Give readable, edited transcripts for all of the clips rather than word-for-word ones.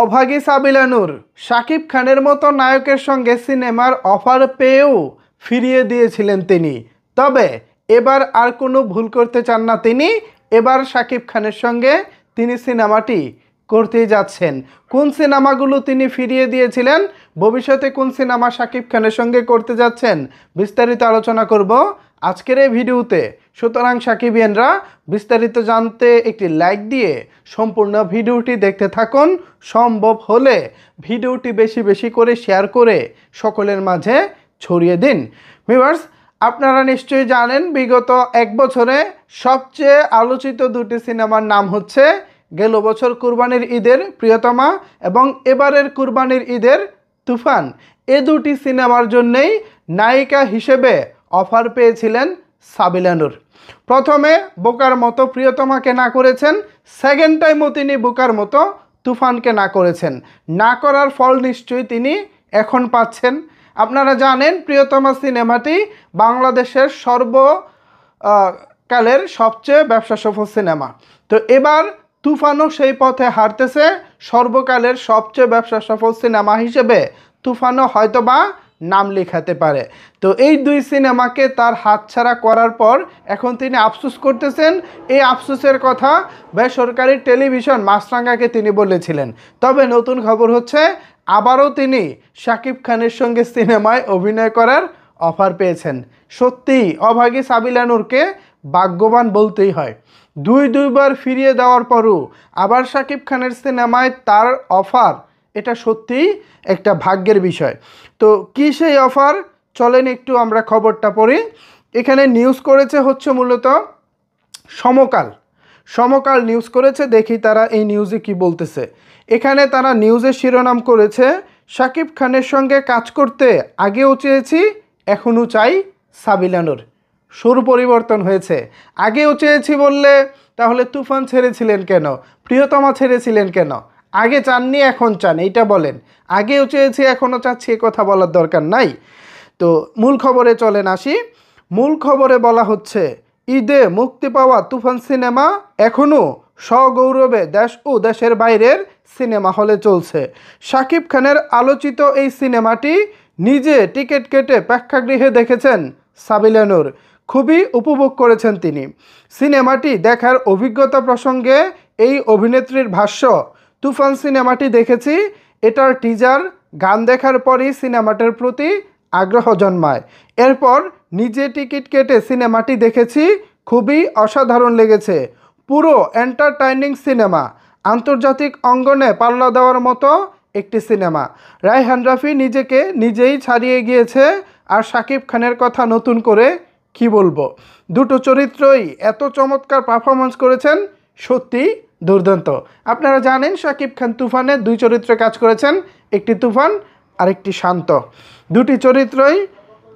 অভাগী সাবিলা নূর শাকিব খানের মতো নায়কের সঙ্গে সিনেমার অফার পেয়েও ফিরিয়ে দিয়েছিলেন তিনি। তবে এবার আর কোনো ভুল করতে চান না তিনি। এবার শাকিব খানের সঙ্গে তিনি সিনেমাটি করতেই যাচ্ছেন। কোন সিনেমাগুলো তিনি ফিরিয়ে দিয়েছিলেন, ভবিষ্যতে কোন সিনেমা শাকিব খানের সঙ্গে করতে যাচ্ছেন, বিস্তারিত আলোচনা করব আজকের এই ভিডিওতে। সুতরাং সাকিবিয়ানরা বিস্তারিত জানতে একটি লাইক দিয়ে সম্পূর্ণ ভিডিওটি দেখতে থাকুন। সম্ভব হলে ভিডিওটি বেশি বেশি করে শেয়ার করে সকলের মাঝে ছড়িয়ে দিন। ভিউয়ার্স, আপনারা নিশ্চয়ই জানেন বিগত এক বছরে সবচেয়ে আলোচিত দুটি সিনেমার নাম হচ্ছে গেল বছর কুরবানির ঈদের প্রিয়তমা এবং এবারের কুরবানির ঈদের তুফান। এ দুটি সিনেমার জন্যেই নায়িকা হিসেবে অফার পেয়েছিলেন সাবিলা নূর। প্রথমে বোকার মতো প্রিয়তমাকে না করেছেন, সেকেন্ড টাইমও তিনি বোকার মতো তুফানকে না করেছেন। না করার ফল নিশ্চয়ই তিনি এখন পাচ্ছেন। আপনারা জানেন প্রিয়তমা সিনেমাটি বাংলাদেশের সর্বকালের সবচেয়ে ব্যবসা সফল সিনেমা। তো এবার তুফানও সেই পথে হাঁটতেছে, সর্বকালের সবচেয়ে ব্যবসা সফল সিনেমা হিসেবে তুফানও হয়তোবা নাম লেখাতে পারে। তো এই দুই সিনেমাকে তার হাতছাড়া করার পর এখন তিনি আফসোস করতেছেন। এই আফসোসের কথা বেসরকারি টেলিভিশন মাছরাঙ্গাকে তিনি বলেছিলেন। তবে নতুন খবর হচ্ছে আবারও তিনি শাকিব খানের সঙ্গে সিনেমায় অভিনয় করার অফার পেয়েছেন। সত্যিই অভাগী সাবিলা নূরকে ভাগ্যবান বলতেই হয়। দুইবার ফিরিয়ে দেওয়ার পরও আবার শাকিব খানের সিনেমায় তার অফার, এটা সত্যিই একটা ভাগ্যের বিষয়। তো কি সেই অফার, চলেন একটু আমরা খবরটা পড়ি। এখানে নিউজ করেছে হচ্ছে মূলত সমকাল নিউজ করেছে। দেখি তারা এই নিউজে কি বলতেছে। এখানে তারা নিউজের শিরোনাম করেছে শাকিব খানের সঙ্গে কাজ করতে আগেও চেয়েছি, এখনও চাই সাবিলা নূর। সুর পরিবর্তন হয়েছে। আগেও চেয়েছি বললে তাহলে তুফান ছেড়েছিলেন কেন, প্রিয়তমা ছেড়েছিলেন কেন? আগে চাননি এখন চান, এইটা বলেন। আগেও চেয়েছি এখনও চাচ্ছি এ কথা বলার দরকার নাই। তো মূল খবরে চলেন আসি। মূল খবরে বলা হচ্ছে ঈদে মুক্তি পাওয়া তুফান সিনেমা এখনও সগৌরবে দেশ ও দেশের বাইরের সিনেমা হলে চলছে। শাকিব খানের আলোচিত এই সিনেমাটি নিজে টিকিট কেটে প্রেক্ষাগৃহে দেখেছেন সাবিলা নূর। খুবই উপভোগ করেছেন তিনি। সিনেমাটি দেখার অভিজ্ঞতা প্রসঙ্গে এই অভিনেত্রীর ভাষ্য, তুফান সিনেমাটি দেখেছি, এটার টিজার গান দেখার পরই সিনেমাটার প্রতি আগ্রহ জন্মায়। এরপর নিজে টিকিট কেটে সিনেমাটি দেখেছি, খুবই অসাধারণ লেগেছে। পুরো এন্টারটেইনিং সিনেমা, আন্তর্জাতিক অঙ্গনে পাল্লা দেওয়ার মতো একটি সিনেমা। রায়হান রাফি নিজেকে নিজেই ছাড়িয়ে গিয়েছে। আর শাকিব খানের কথা নতুন করে কি বলবো, দুটো চরিত্রই এত চমৎকার পারফরমেন্স করেছেন, সত্যি দুর্দান্ত। আপনারা জানেন শাকিব খান তুফানে দুই চরিত্রে কাজ করেছেন, একটি তুফান আর একটি শান্ত। দুটি চরিত্রই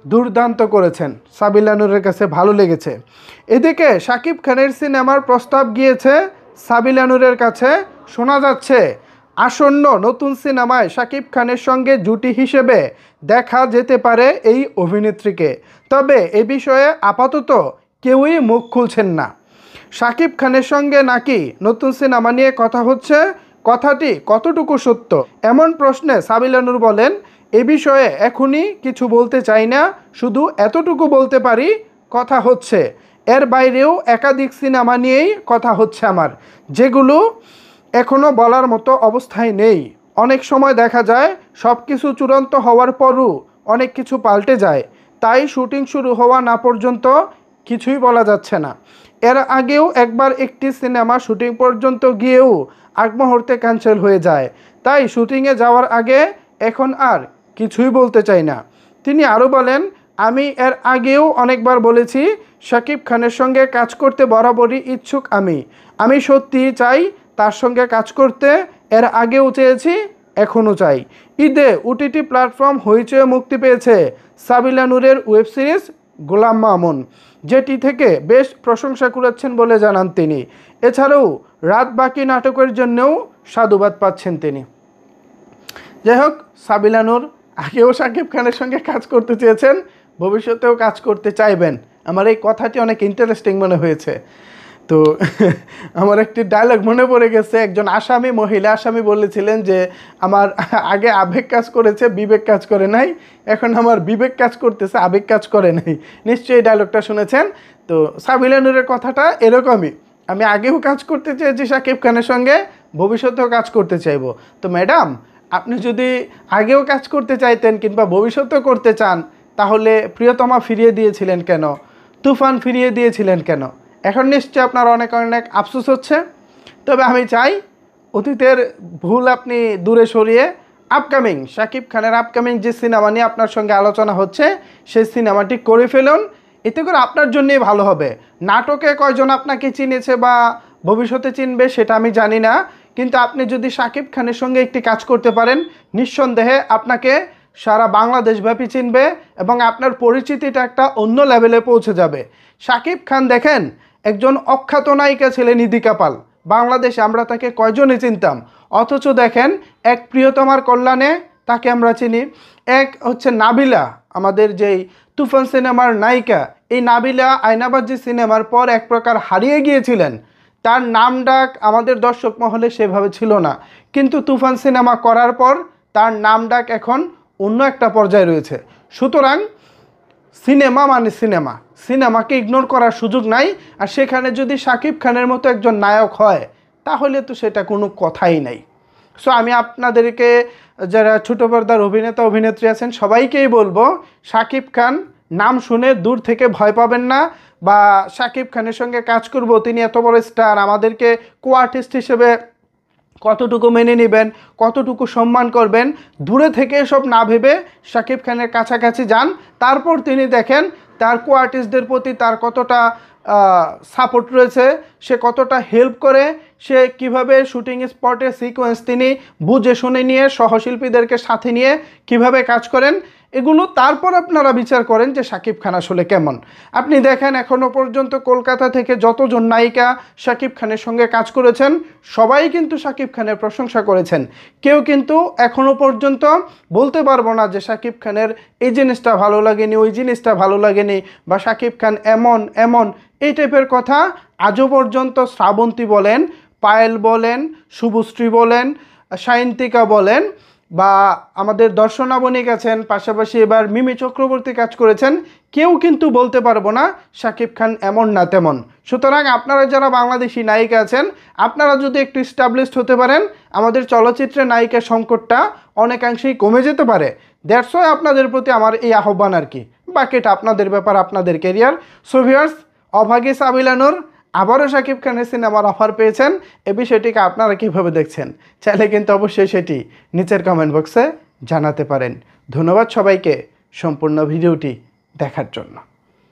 দুর্দান্ত করেছেন, সাবিলা নূরের কাছে ভালো লেগেছে। এদিকে শাকিব খানের সিনেমার প্রস্তাব গিয়েছে সাবিলা নূরের কাছে। শোনা যাচ্ছে আসন্ন নতুন সিনেমায় শাকিব খানের সঙ্গে জুটি হিসেবে দেখা যেতে পারে এই অভিনেত্রীকে। তবে এ বিষয়ে আপাতত কেউই মুখ খুলছেন না। শাকিব খানের সঙ্গে নাকি নতুন সিনেমা নিয়ে কথা হচ্ছে, কথাটি কতটুকু সত্য এমন প্রশ্নে সাবিলা নূর বলেন, এ বিষয়ে এখনই কিছু বলতে চাই না, শুধু এতটুকু বলতে পারি কথা হচ্ছে। এর বাইরেও একাধিক সিনেমা নিয়েই কথা হচ্ছে আমার, যেগুলো এখনও বলার মতো অবস্থায় নেই। অনেক সময় দেখা যায় সব কিছু চূড়ান্ত হওয়ার পরও অনেক কিছু পাল্টে যায়, তাই শুটিং শুরু হওয়া না পর্যন্ত কিছুই বলা যাচ্ছে না। এর আগেও একবার একটি সিনেমা শুটিং পর্যন্ত গিয়েও আগ মুহূর্তে ক্যান্সেল হয়ে যায়, তাই শুটিংয়ে যাওয়ার আগে এখন আর কিছুই বলতে চাই না। তিনি আরও বলেন, আমি এর আগেও অনেকবার বলেছি শাকিব খানের সঙ্গে কাজ করতে বরাবরই ইচ্ছুক আমি সত্যিই চাই তার সঙ্গে কাজ করতে। এর আগেও চেয়েছি, এখনও চাই। ঈদে ওটিটি প্ল্যাটফর্ম হইচয়ে মুক্তি পেয়েছে সাবিলা নূরের ওয়েব সিরিজ গোলাম মামুন, যেটি থেকে বেশ প্রশংসা কুড়াচ্ছেন বলে জানান তিনি। এছাড়াও রাত বাকি নাটকের জন্যও সাধুবাদ পাচ্ছেন তিনি। যাই হোক, সাবিলা নূর আগেও শাকিব খানের সঙ্গে কাজ করতে চেয়েছেন, ভবিষ্যতেও কাজ করতে চাইবেন। আমার এই কথাটি অনেক ইন্টারেস্টিং মনে হয়েছে। তো আমার একটি ডায়লগ মনে পড়ে গেছে, একজন আসামি, মহিলা আসামি বলেছিলেন যে আমার আগে আবেগ কাজ করেছে, বিবেক কাজ করে নাই, এখন আমার বিবেক কাজ করতেছে, আবেগ কাজ করে নাই। নিশ্চয়ই এই ডায়লগটা শুনেছেন। তো সাবিলা নূরের কথাটা এরকমই, আমি আগেও কাজ করতে চেয়েছি শাকিব খানের সঙ্গে, ভবিষ্যতেও কাজ করতে চাইবো। তো ম্যাডাম, আপনি যদি আগেও কাজ করতে চাইতেন কিংবা ভবিষ্যতেও করতে চান, তাহলে প্রিয়তমা ফিরিয়ে দিয়েছিলেন কেন, তুফান ফিরিয়ে দিয়েছিলেন কেন? এখন নিশ্চয়ই আপনার অনেক অনেক আফসোস হচ্ছে। তবে আমি চাই অতীতের ভুল আপনি দূরে সরিয়ে আপকামিং শাকিব খানের আপকামিং যে সিনেমা নিয়ে আপনার সঙ্গে আলোচনা হচ্ছে, সেই সিনেমাটি করে ফেলুন। এতে করে আপনার জন্যই ভালো হবে। নাটকে কয়জন আপনাকে চিনেছে বা ভবিষ্যতে চিনবে সেটা আমি জানি না, কিন্তু আপনি যদি শাকিব খানের সঙ্গে একটি কাজ করতে পারেন, নিঃসন্দেহে আপনাকে সারা বাংলাদেশব্যাপী চিনবে এবং আপনার পরিচিতিটা একটা অন্য লেভেলে পৌঁছে যাবে। শাকিব খান দেখেন, একজন অখ্যাত নায়িকা ছিলেন নিধিকা পাল, বাংলাদেশে আমরা তাকে কয়জনে চিনতাম, অথচ দেখেন এক প্রিয়তমার কল্যাণে তাকে আমরা চিনি। এক হচ্ছে নাবিলা, আমাদের যেই তুফান সিনেমার নায়িকা, এই নাবিলা আয়নাবাজি সিনেমার পর এক প্রকার হারিয়ে গিয়েছিলেন। তার নাম ডাক আমাদের দর্শক মহলে সেভাবে ছিল না, কিন্তু তুফান সিনেমা করার পর তার নাম ডাক এখন অন্য একটা পর্যায়ে রয়েছে। সুতরাং সিনেমা মানে সিনেমা, সিনেমাকে ইগনোর করার সুযোগ নাই। আর সেখানে যদি শাকিব খানের মতো একজন নায়ক হয়, তাহলে তো সেটা কোনো কথাই নাই। সো আমি আপনাদেরকে, যারা ছোটো পর্দার অভিনেতা অভিনেত্রী আছেন, সবাইকেই বলবো, শাকিব খান নাম শুনে দূর থেকে ভয় পাবেন না, বা শাকিব খানের সঙ্গে কাজ করব, তিনি এত বড় স্টার, আমাদেরকে কো আর্টিস্ট হিসেবে কতটুকু মেনে নেবেন, কতটুকু সম্মান করবেন, দূরে থেকে সব না ভেবে শাকিব খানের কাছাকাছি যান। তারপর তিনি দেখেন তার কো আর্টিস্টদের প্রতি তার কতটা সাপোর্ট রয়েছে, সে কতটা হেল্প করে, সে কিভাবে শুটিং স্পটে সিকোয়েন্স তিনি বুঝে শুনে নিয়ে সহশিল্পীদেরকে সাথে নিয়ে কিভাবে কাজ করেন, এগুলো তারপর আপনারা বিচার করেন যে শাকিব খান আসলে কেমন। আপনি দেখেন এখনও পর্যন্ত কলকাতা থেকে যতজন নায়িকা শাকিব খানের সঙ্গে কাজ করেছেন, সবাই কিন্তু শাকিব খানের প্রশংসা করেছেন। কেউ কিন্তু এখনও পর্যন্ত বলতে পারবো না যে শাকিব খানের এই জিনিসটা ভালো লাগেনি, ওই জিনিসটা ভালো লাগেনি, বা শাকিব খান এমন এমন, এই টাইপের কথা আজও পর্যন্ত শ্রাবন্তী বলেন, পায়েল বলেন, শুভশ্রী বলেন, সায়ন্তিকা বলেন, বা আমাদের দর্শনা বণিক আছেন, পাশাপাশি এবার মিমি চক্রবর্তী কাজ করেছেন, কেউ কিন্তু বলতে পারবো না শাকিব খান এমন না তেমন। সুতরাং আপনারা যারা বাংলাদেশি নায়িকা আছেন, আপনারা যদি একটু স্টাবলিশড হতে পারেন, আমাদের চলচ্চিত্রে নায়িকা সংকটটা অনেকাংশেই কমে যেতে পারে। দ্যাটস ওয়াই আপনাদের প্রতি আমার এই আহ্বান আর কি। বাকিটা আপনাদের ব্যাপার, আপনাদের ক্যারিয়ার। সো ভিউয়ার্স, অভাগী সাবিলা নূর আবারও শাকিব খানের সিনেমার অফার পেয়েছেন, এ বিষয়টিকে আপনারা কীভাবে দেখছেন, চাইলে কিন্তু অবশ্যই সেটি নিচের কমেন্ট বক্সে জানাতে পারেন। ধন্যবাদ সবাইকে সম্পূর্ণ ভিডিওটি দেখার জন্য।